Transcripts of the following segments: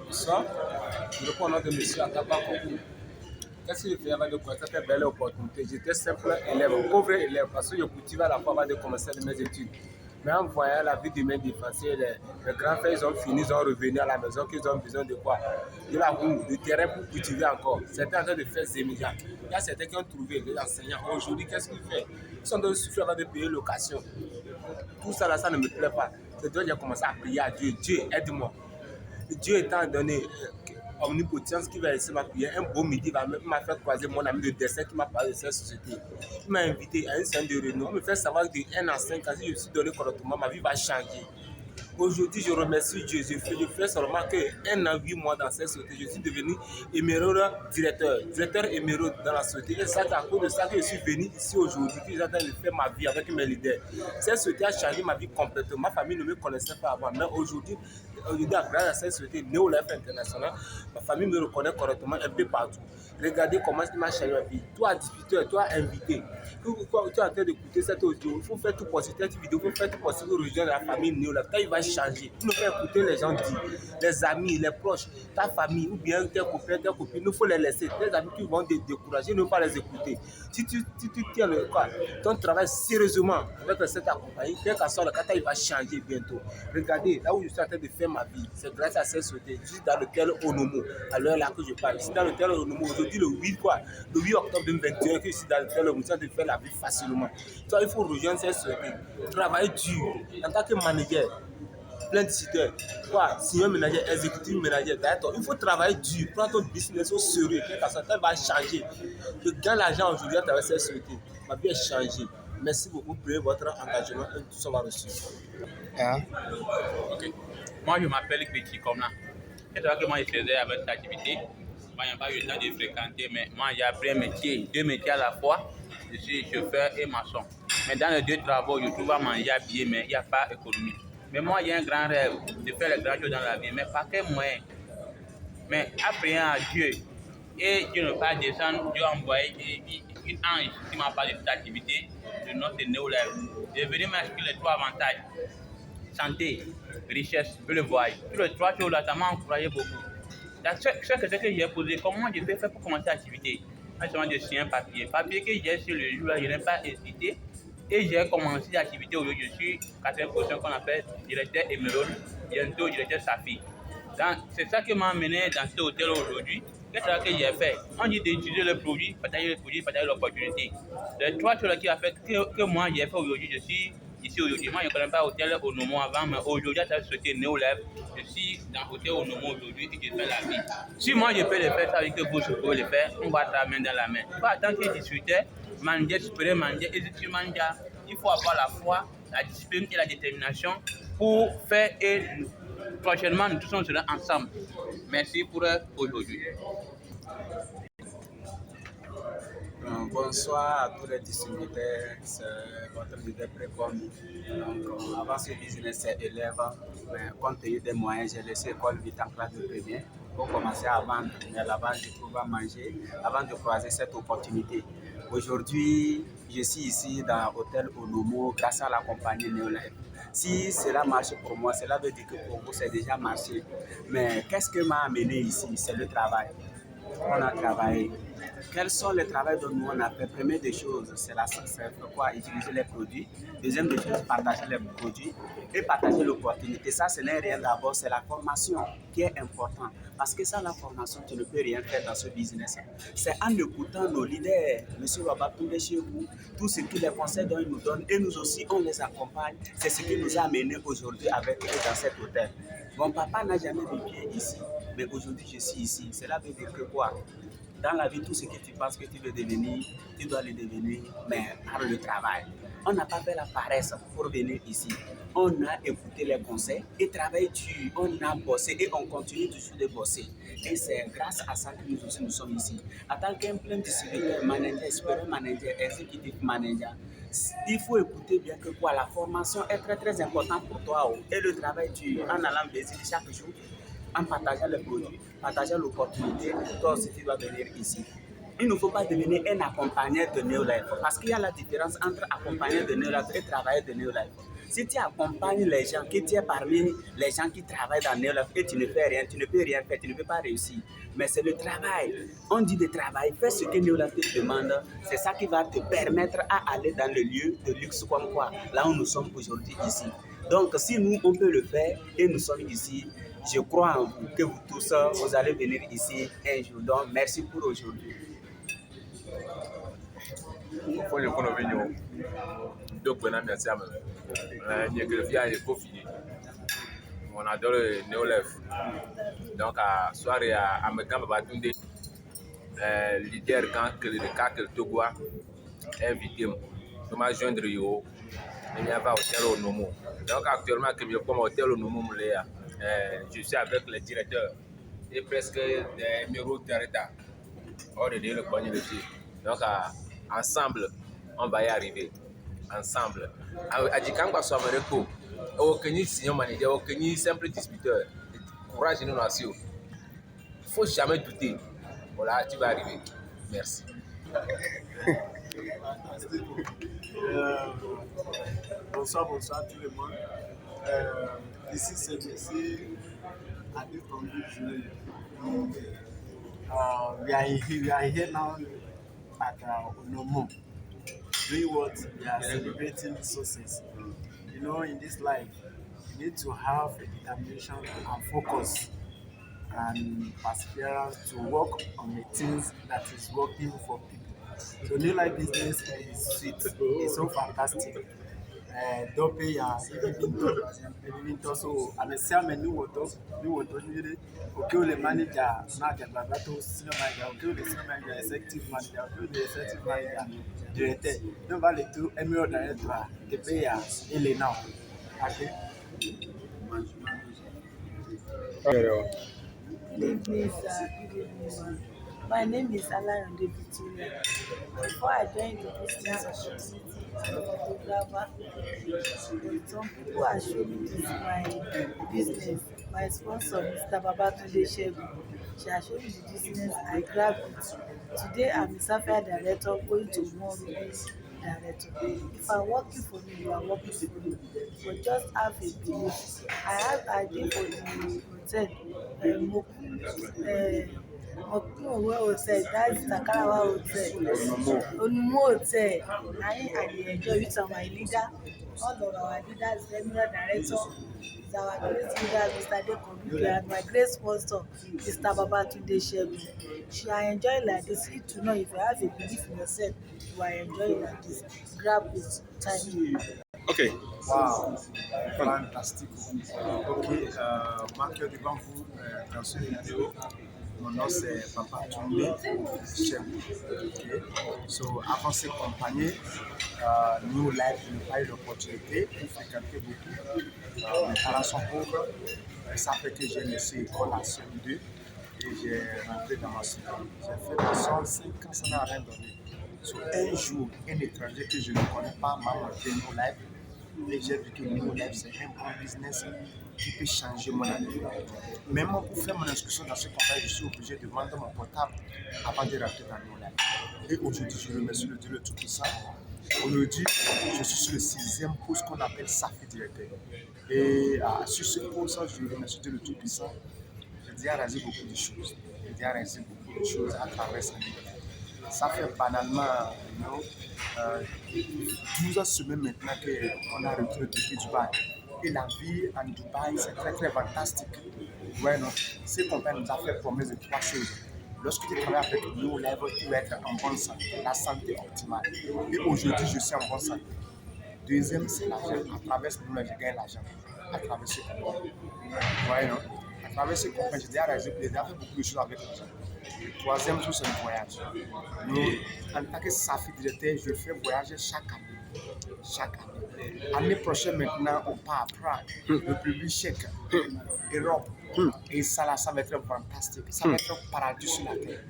Bonsoir, je réponds au nom de M. Agaba Kokou. Qu'est-ce que je fais avant de commencer cette belle opportunité? J'étais simple élève, pauvre élève, parce que je cultivais à la fois avant de commencer mes études. Mais en voyant la vie de mes défenseurs, les grands frères, ils ont fini, ils sont revenus à la maison, qu'ils ont besoin de quoi? De la boue, de terrain pour cultiver encore. Certains en train de faire zémidia. Il y a certains qui ont trouvé les enseignants. Aujourd'hui, qu'est-ce qu'ils font? Ils sont dans souffrir avant de payer location. Tout ça là, ça ne me plaît pas. C'est donc j'ai commencé à prier à Dieu. Dieu, aide-moi. Dieu étant donné omnipotence qui va laisser ma prière, un beau midi m'a fait croiser mon ami de dessin qui m'a parlé de cette société. Il m'a invité à une scène de réunion. Il me fait savoir que de 1 à 5 ans, si je me suis donné correctement, ma vie va changer. Aujourd'hui, je remercie Dieu. Je fais seulement que 1 an, 8 mois dans cette société. Je suis devenu émeraude directeur émeraude dans la société. Et c'est à cause de ça que je suis venu ici aujourd'hui, que j'ai en train de faire ma vie avec mes leaders. Cette société a changé ma vie complètement. Ma famille ne me connaissait pas avant. Mais aujourd'hui, grâce à cette société Néo-Life International, ma famille me reconnaît correctement un peu partout. Regardez comment il m'a changé ma vie. Toi, distributeur, toi, invité, tu es en train d'écouter cette audio. Il faut faire tout possible, cette vidéo, il faut faire tout possible pour rejoindre la famille Néo-Life. Quand il va changer, il faut écouter les gens dire, les amis, les proches, ta famille ou bien tes copains, tes copines, il faut les laisser. Tes amis qui vont te décourager, il ne faut pas les écouter. Si tu tiens ton travail sérieusement avec cette compagnie, quel que soit le cas, il va changer bientôt. Regardez, là où je suis en train de faire ma vie, c'est grâce à cette société. Je suis dans l'hôtel Onomo, à l'heure là que je parle. Je suis dans l'hôtel Onomo aujourd'hui, le 8 octobre 2021, que je suis dans l'hôtel Onomo, de faire la vie facilement. Toi, il faut rejoindre cette société. Travailler dur en tant que manager. Plein de sites, senior ménager, exécutif ménager, il faut travailler dur, prendre ton business au sérieux, que ça va changer. Je gagne l'argent aujourd'hui à travers cette société. Ma vie est changée. Merci beaucoup pour votre engagement et tout ça va reçu. Ok. Moi, je m'appelle Petit Komna. C'est vrai que moi, je faisais avec cette activité. Moi, je n'ai pas eu le temps de fréquenter, mais moi, j'ai appris un métier, 2 métiers à la fois. Je suis chauffeur et maçon. Mais dans les 2 travaux, je trouve à manger, habiller, mais il n'y a pas d'économie. Mais moi, j'ai un grand rêve de faire les grandes choses dans la vie, mais pas quel moyen. Mais après à Dieu, et Dieu ne pas descendre, Dieu a envoyé une ange qui m'a parlé de cette activité, de notre Néo-Life. Je est venu m'inscrire les 3 avantages. Santé, richesse, je le vois. Tous les 3 choses là, ça m'a encouragé beaucoup. Ce que j'ai posé, comment je peux faire pour commencer l'activité? Je signé un papier. Papier que j'ai sur le jour là, je n'ai pas hésité. Et j'ai commencé l'activité aujourd'hui. Je suis 4e position qu'on appelle directeur émeraude, bientôt directeur Safi. C'est ça qui m'a amené dans cet hôtel aujourd'hui. Qu'est-ce que j'ai fait? On dit d'utiliser le produit, partager l'opportunité. Les 3 choses qui ont fait que moi j'ai fait aujourd'hui, je suis ici aujourd'hui. Moi je ne connais pas l'hôtel Onomo avant, mais aujourd'hui, à cette société Néo-Life, je suis dans l'hôtel Onomo aujourd'hui et je fais la vie. Si moi je peux le faire, ça veut dire que vous pouvez le faire, on va travailler main dans la main. Pas tant que discuter, manger, supérieur manger, et si tu manges, il faut avoir la foi, la discipline et la détermination pour faire et prochainement nous tous serons ensemble. Merci pour aujourd'hui. Bonsoir à tous les distributeurs, c'est votre leader précoce. Donc, avant ce business élève, mais compte tenu des moyens, j'ai laissé l'école vite en classe de premier pour commencer à vendre. Mais là-bas, je trouve à manger avant de croiser cette opportunité. Aujourd'hui, je suis ici dans l'hôtel Onomo grâce à la compagnie Néo-Life. Si cela marche pour moi, cela veut dire que pour vous, c'est déjà marché. Mais qu'est-ce qui m'a amené ici? C'est le travail. On a travaillé. Quels sont les travaux dont nous on a fait? Première des choses, c'est quoi? Utiliser les produits. Deuxième des choses, partager les produits et partager l'opportunité. Ça, ce n'est rien d'abord, c'est la formation qui est importante. Parce que sans la formation, tu ne peux rien faire dans ce business. C'est en écoutant nos leaders, M. Wabatounde chez vous, tout ce que les conseils dont ils nous donnent et nous aussi, on les accompagne. C'est ce qui nous a amenés aujourd'hui avec eux dans cet hôtel. Mon papa n'a jamais vécu ici, mais aujourd'hui, je suis ici. Cela veut dire que quoi? Dans la vie, tout ce que tu penses que tu veux devenir, tu dois le devenir, mais par le travail. On n'a pas fait la paresse pour venir ici. On a écouté les conseils et travaillé dur. On a bossé et on continue toujours de bosser. Et c'est grâce à ça que nous aussi nous sommes ici. En tant qu'un plein distributeur, manager, supérieur manager, exécutif manager, il faut écouter bien que quoi, la formation est très très importante pour toi. Et le travail dur, en allant baiser chaque jour, en partageant les produits, partageant l'opportunité, toi aussi tu dois venir ici. Il ne faut pas devenir un accompagnant de Néo-Life parce qu'il y a la différence entre accompagner de Néo-Life et travailler de Néo-Life. Si tu accompagnes les gens, que tu es parmi les gens qui travaillent dans Neolef et tu ne fais rien, tu ne peux rien faire, tu ne peux pas réussir. Mais c'est le travail. On dit de travail, fais ce que Neolef te demande. C'est ça qui va te permettre à aller dans le lieu de luxe comme quoi, là où nous sommes aujourd'hui ici. Donc, si nous, on peut le faire et nous sommes ici, je crois en vous, que vous tous, vous allez venir ici un jour. Donc, merci pour aujourd'hui. Faut le qu'on vient donc on a merci à moi. Il y a que le fier est fini. On adore le Neolef. Donc à soirée à Mekan Babatunde, leader quand que le cas que le Togo a invité moi. Je m'a joindre yo. Il y a pas hôtel au Nomo. Donc actuellement que je comme hôtel au Nomo Mouléa. Je suis avec le directeur et presque des numéros de retard. On est le pognon de pied. Donc ensemble, on va y arriver. Ensemble. Adjikangba Somereko, aucun senior manager, aucun simple disputeur. Courage et innovation. Il ne faut jamais douter. Voilà, tu vas arriver. Merci. Bonsoir tout le monde. Ici c'est M. Adi Tondu. We are here now at Onomo. Doing what? We are celebrating success. You know, in this life, you need to have determination and focus and perseverance to work on the things that is working for people. So new life business is sweet. It's so fantastic. Don't pay even so I'm a salmon new water okay the manager not the Babato senior manager okay the senior manager executive manager okay the executive manager director no value to emirate director the payer ele now okay. Good evening, sir. Good evening. My name is Alayande Victoria. Before I joined the business of society, I'm a photographer. Some people are showing this my business. My sponsor, Mr. Babatunde Shegun. She has shown me the business. I grabbed it. Today, I'm a Sapphire director going to more release director. If I'm working for me, you are working for me. But just have a belief. I did for the hotel. Mokuwe Hotel, that's Takarawa Hotel, Onumo Hotel. I enjoy with my leader, all of our leaders, seminar director, is our great leader, Mr. Dekobuke, and my great sponsor, Mr. Babatunde Shegun. She I enjoy like this. You to know if you have a belief in yourself, you are enjoying like this. Grab it, time. Ok. Wow, fantastique. Ok, marqueur devant vous dans cette vidéo. Mon nom c'est Babatunde Shegun. Okay. So, avant ces compagnies, New Life, je n'ai pas eu l'opportunité de fréquenter beaucoup. Mes parents sont pauvres. Ça fait que j'ai laissé l'école à CM2 et j'ai rentré dans ma cité. J'ai fait ma soeur 5 ans, ça n'a rien donné. So, un jour, un étranger que je ne connais pas m'a montré New Life. Et j'ai vu que New Life, c'est un bon business qui peut changer mon année. Même pour faire mon inscription dans ce compagnie, je suis obligé de vendre mon portable avant de rentrer dans New Life. Et aujourd'hui, je remercie le Dieu le Tout-Puissant. Aujourd'hui, je suis sur le 6e poste qu'on appelle Safi Directeur. Et sur ce poste, je remercie Dieu le Tout-Puissant. J'ai déjà réalisé beaucoup de choses. J'ai déjà réalisé beaucoup de choses à travers sa vie. Ça fait banalement 12 semaines maintenant qu'on a repris le depuis Dubaï. Et la vie en Dubaï, c'est très très fantastique. Ouais, non. Ces compagnies nous ont fait promesse de 3 choses. Lorsque tu travailles avec nous, tu vas être en bonne santé, la santé optimale. Et aujourd'hui, je suis en bonne santé. Deuxième, c'est l'argent. À travers ce moment, je gagne l'argent. À travers ce compagnie. Ouais, non. À travers ce compagnie, j'ai déjà fait beaucoup de choses avec l'argent. Le troisième chose, c'est le voyage. Nous, en tant que Safi directeur, je fais voyager chaque année. Chaque année. L'année prochaine, maintenant, on part à Prague, République tchèque, Europe. Et ça, là, ça va être fantastique. Ça va être un paradis sur la terre.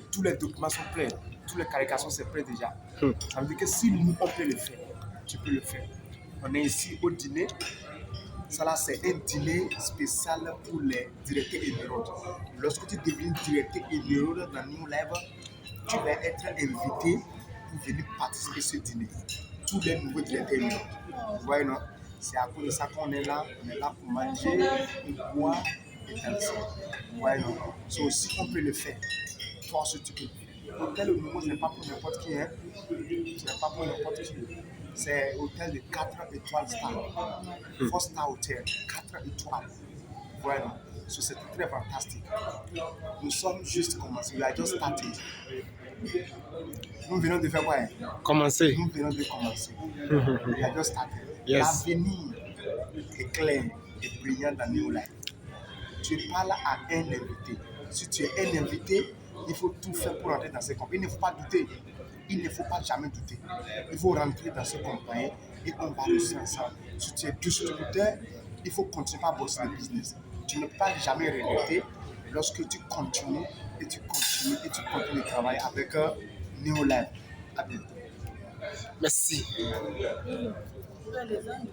Tous les documents sont prêts. Toutes les carications sont prêtes déjà. Ça veut dire que si nous, on peut le faire, tu peux le faire. On est ici au dîner. Ça là, c'est un dîner spécial pour les directeurs émeraudes. Lorsque tu deviens directeur émeraude dans New Life, tu vas être invité pour venir participer à ce dîner. Tous les nouveaux directeurs émeraudes. Vous voyez, non? C'est à cause de ça qu'on est là. On est là pour manger, et boire et danser. Ouais, non. C'est aussi qu'on peut le faire. Toi aussi, tu peux le faire. L'hôtel au niveau, ce n'est pas pour n'importe qui. Hein. Ce n'est pas pour n'importe qui. C'est hôtel de 4 étoiles star. 4 star hotel, 4 étoiles. Voilà. So, c'est très fantastique. Nous sommes juste commencés. We are just starting. Nous venons de faire quoi? Commencez. Nous venons de commencer. We are just starting. Yes. L'avenir est clair et brillant dans New Life. Tu parles à un invité. Si tu es un invité, il faut tout faire pour entrer dans ces compagnies. Il ne faut pas douter. Il ne faut pas jamais douter. Il faut rentrer dans ces compagnies et on va réussir ensemble. Si tu es distributeur, il faut continuer à bosser le business. Tu ne peux pas jamais regretter lorsque tu continues et tu continues et tu continues de travailler avec New Life. À bientôt. Merci. Les gens,